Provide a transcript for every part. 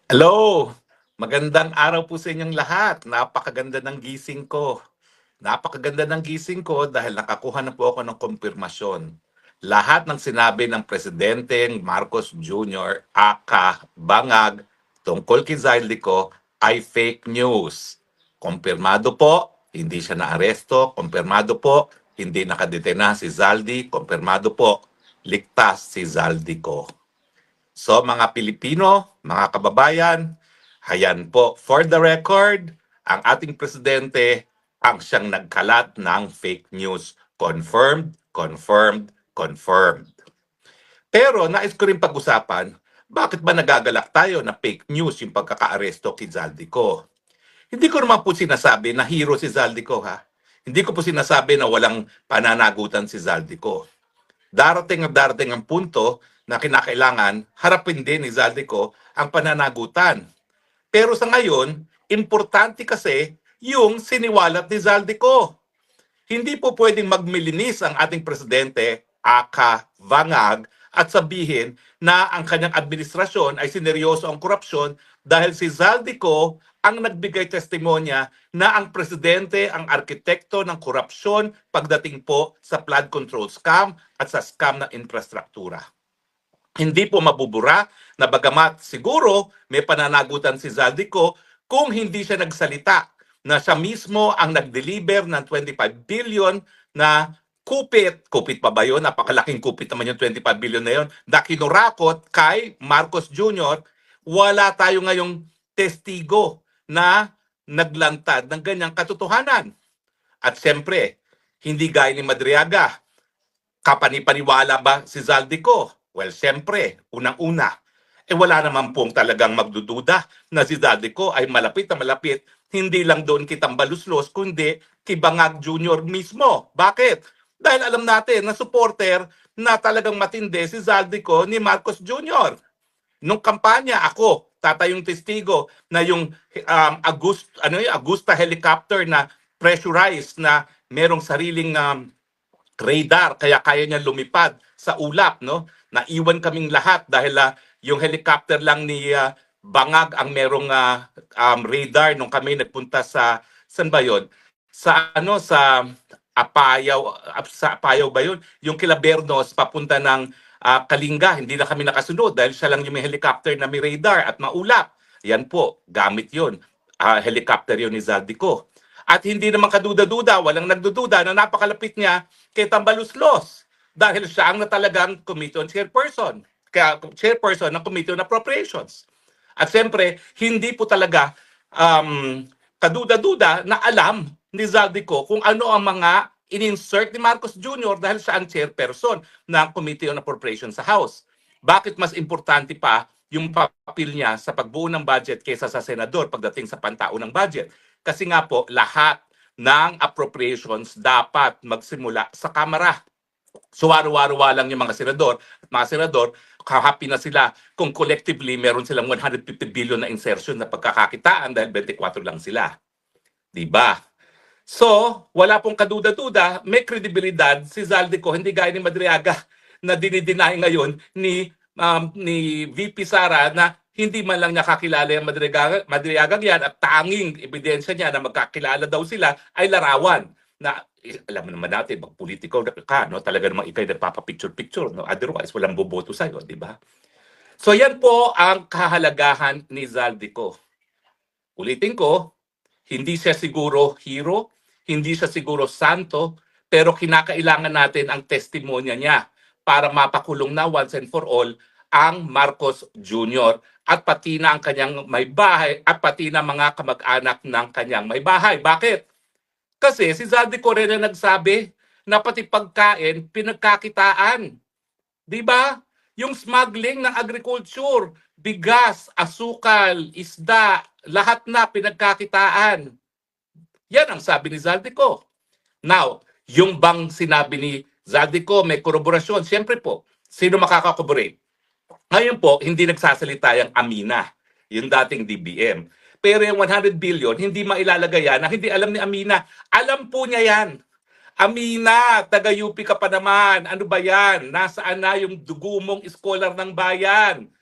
Hello! Magandang araw po sa inyong lahat. Napakaganda ng gising ko. Napakaganda ng gising ko dahil nakakuha na po ako ng kumpirmasyon. Lahat ng sinabi ng Presidente Marcos Jr. aka Bangag tungkol kay Zaldico ay fake news. Kumpirmado po, hindi siya naaresto. Kumpirmado po, hindi nakadetena si Zaldi. Kumpirmado po, ligtas si Zaldico. So mga Pilipino, mga kababayan, hayan po, for the record, ang ating presidente ang siyang nagkalat ng fake news. Confirmed, confirmed, confirmed. Pero nais ko rin pag-usapan, bakit ba nagagalak tayo na fake news yung pagkakaaresto kay Zaldico? Hindi ko naman po sinasabi na hero si Zaldico ha. Hindi ko po sinasabi na walang pananagutan si Zaldico. Darating ang punto na kinakailangan harapin din ni Zaldico ang pananagutan. Pero sa ngayon, importante kasi yung siniwalat ni Zaldico. Hindi po pwedeng magmilinis ang ating presidente, aka Vangag, at sabihin na ang kanyang administrasyon ay sineryoso ang korupsyon dahil si Zaldico ang nagbigay testimonya na ang presidente ang arkitekto ng korupsyon pagdating po sa flood control scam at sa scam ng infrastruktura. Hindi po mabubura na bagamat siguro may pananagutan si Zaldico kung hindi siya nagsalita na siya mismo ang nag-deliver ng 25 billion na kupit pa ba yun? Napakalaking kupit naman yung 25 billion na yun, na kinurakot kay Marcos Jr. Wala tayo ngayong testigo na naglantad ng ganyang katotohanan. At siyempre, hindi gaya ni Madriaga, kapanipaniwala ba si Zaldico? Well, siyempre, unang-una, wala naman pong talagang magdududa na si Zaldico ay malapit na malapit, hindi lang doon kitang baluslos, kundi kay Bangag Jr. mismo. Bakit? Dahil alam natin na supporter na talagang matindi si Zaldico ni Marcos Jr. Nung kampanya, ako, tatayong testigo na yung Agusta helicopter na pressurized na merong sariling radar kaya kaya niya lumipad sa ulap, no? Naiwan kaming lahat dahil yung helicopter lang ni Bangag ang merong radar nung kami nagpunta sa saan ba 'yon? Sa Apayaw ba 'yon? Yung Kilabernos papunta ng Kalinga, hindi na kami nakasunod dahil siya lang yung may helicopter na may radar at maulap. Yan po, gamit 'yon. Helicopter 'yon ni Zaldico. At hindi naman kaduda-duda, walang nagdududa na napakalapit niya kay Tambaluslos dahil siya ang talagang committee on chairperson, kaya chairperson ng Committee on Appropriations. At siyempre, hindi po talaga kaduda-duda na alam ni Zaldico kung ano ang mga in-insert ni Marcos Jr. dahil siya ang chairperson ng Committee on Appropriations sa House. Bakit mas importante pa yung papel niya sa pagbuo ng budget kaysa sa senador pagdating sa pantaunang budget? Kasi nga po, lahat ng appropriations dapat magsimula sa Kamara. So waro-waro lang yung mga senador at mga senador, happy na sila kung collectively meron silang 150 billion na insertion na pagkakakitaan dahil 24 lang sila. Diba? So, wala pong kaduda-duda, may kredibilidad si Zaldico, hindi gaya ni Madriaga na dinideny ngayon ni VP Sara na hindi man lang niya kakilala yung Madriaga yan at tanging ebidensya niya na magkakilala daw sila ay larawan na alam naman natin, mag-political ka, no? Talaga namang ikay nagpapapicture-picture, no? Otherwise, walang boboto sa'yo, di ba? So yan po ang kahalagahan ni Zaldico. Ulitin ko, hindi siya siguro hero, hindi siya siguro santo, pero kinakailangan natin ang testimonya niya para mapakulong na once and for all ang Marcos Jr. at pati na ang kanyang may bahay at pati na mga kamag-anak ng kanyang may bahay. Bakit? Kasi si Zaldico rin na nagsabi na pati pagkain pinagkakitaan. Di ba? Yung smuggling ng agriculture, bigas, asukal, isda, lahat na pinagkakitaan. Yan ang sabi ni Zaldico. Now, yung bang sinabi ni Zaldico may koroborasyon, siyempre po, sino makakakorroborate? Ngayon po, hindi nagsasalita yung Amina, yung dating DBM. Pero yung 100 billion, hindi mailalagay yan na hindi alam ni Amina. Alam po niya yan. Amina, taga-UP ka pa naman. Ano ba yan? Nasaan na yung dugo mong scholar ng bayan?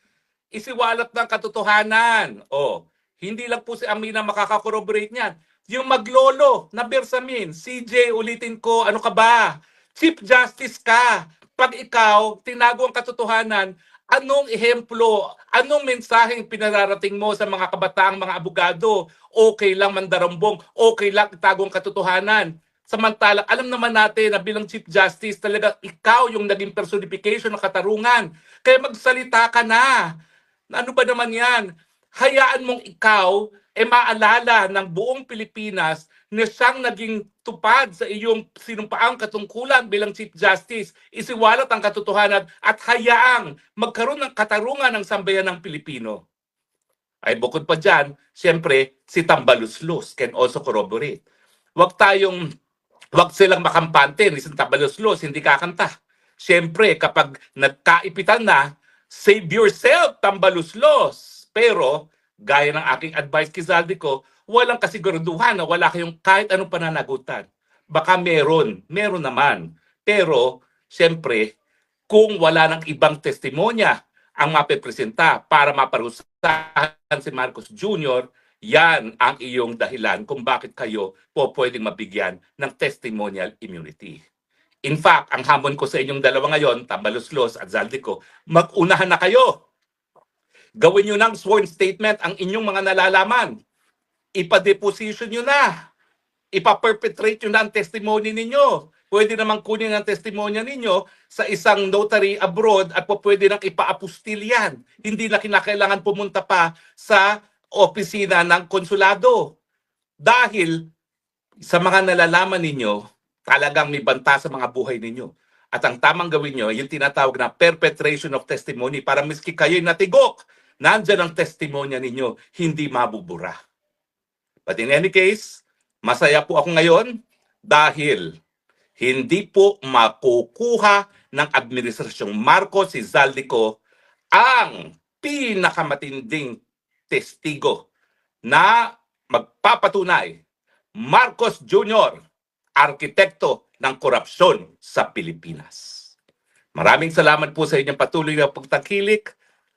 isiwalat ng katotohanan. O, hindi lang po si Amina makaka-corroborate niyan. Yung maglolo na Bersamin, CJ, ulitin ko, ano ka ba? Chief Justice ka. Pag ikaw, tinago ang katotohanan, anong ehemplo, anong mensaheng pinararating mo sa mga kabataang mga abogado? Okay lang mandarambong, okay lang itago ang katotohanan. Samantala, alam naman natin na bilang Chief Justice, talaga ikaw yung naging personification ng katarungan. Kaya magsalita ka na. Ano ba naman yan? Hayaan mong ikaw maalala ng buong Pilipinas na siyang naging tupad sa iyong sinumpaang katungkulan bilang Chief Justice. Isiwalat ang katotohanan at hayaang magkaroon ng katarungan ng sambayan ng Pilipino. Ay bukod pa dyan, siyempre, si Tambaluslos can also corroborate. Wag silang makampante ni Tambaluslos, hindi kakanta. Siyempre, kapag nagkaipitan na, save yourself, Tambaluslos. Pero, gaya ng aking advice kay Zaldico, walang kasiguraduhan na wala kayong kahit anong pananagutan. Baka meron naman. Pero, siyempre, kung wala ng ibang testimonya ang mapipresenta para maparusahan si Marcos Jr., yan ang iyong dahilan kung bakit kayo po pwedeng mabigyan ng testimonial immunity. In fact, ang hamon ko sa inyong dalawa ngayon, Tambaluslos at Zaldico, mag-unahan na kayo. Gawin nyo ng sworn statement ang inyong mga nalalaman. Ipa-deposition nyo na. Ipa-perpetrate nyo na ang testimony ninyo. Pwede namang kunin ang testimonya ninyo sa isang notary abroad at pwede nang ipa-apostil yan. Hindi na kinakailangan pumunta pa sa opisina ng konsulado. Dahil sa mga nalalaman ninyo, talagang may banta sa mga buhay ninyo. At ang tamang gawin nyo, yung tinatawag na perpetration of testimony para miski kayo'y natigok, nandyan ang testimonya ninyo, hindi mabubura. But in any case, masaya po ako ngayon dahil hindi po makukuha ng Administrasyong Marcos si Zaldico ang pinakamatinding testigo na magpapatunay Marcos Jr., arkitekto ng korupsyon sa Pilipinas. Maraming salamat po sa inyong patuloy na pagtangkilik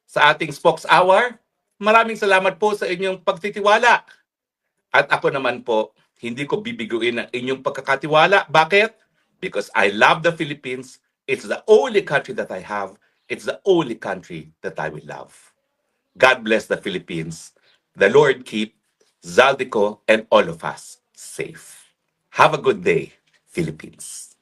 sa ating Spokes Hour. Maraming salamat po sa inyong pagtitiwala. At ako naman po, hindi ko bibiguin ang inyong pagkakatiwala. Bakit? Because I love the Philippines. It's the only country that I have. It's the only country that I will love. God bless the Philippines. The Lord keep Zaldico and all of us safe. Have a good day, Philippines.